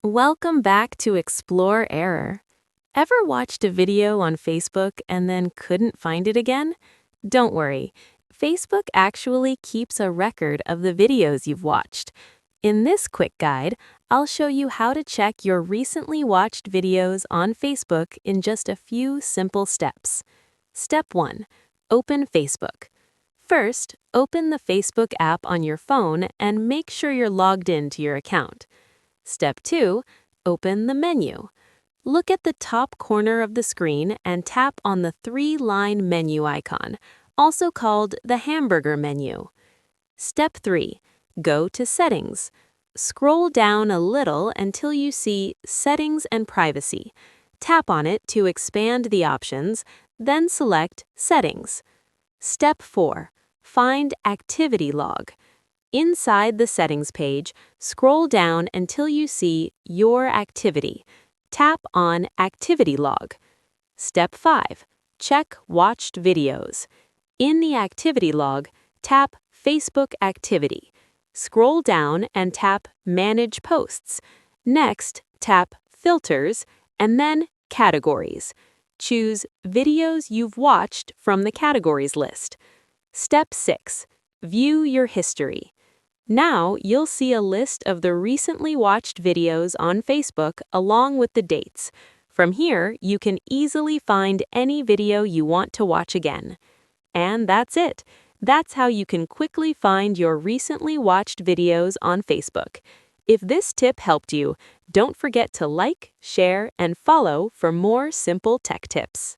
Welcome back to Explore Error. Ever watched a video on Facebook and then couldn't find it again? Don't worry, Facebook actually keeps a record of the videos you've watched. In this quick guide, I'll show you how to check your recently watched videos on Facebook in just a few simple steps. Step 1. Open Facebook. First, open the Facebook app on your phone and make sure you're logged in to your account. Step 2. Open the menu. Look at the top corner of the screen and tap on the three-line menu icon, also called the hamburger menu. Step 3. Go to Settings. Scroll down a little until you see Settings and Privacy. Tap on it to expand the options, then select Settings. Step 4. Find Activity Log. Inside the Settings page, scroll down until you see Your Activity. Tap on Activity Log. Step 5. Check Watched Videos. In the Activity Log, tap Facebook Activity. Scroll down and tap Manage Posts. Next, tap Filters and then Categories. Choose Videos You've Watched from the Categories list. Step 6. View Your History. Now you'll see a list of the recently watched videos on Facebook along with the dates. From here, you can easily find any video you want to watch again. And that's it. That's how you can quickly find your recently watched videos on Facebook. If this tip helped you, don't forget to like, share, and follow for more simple tech tips.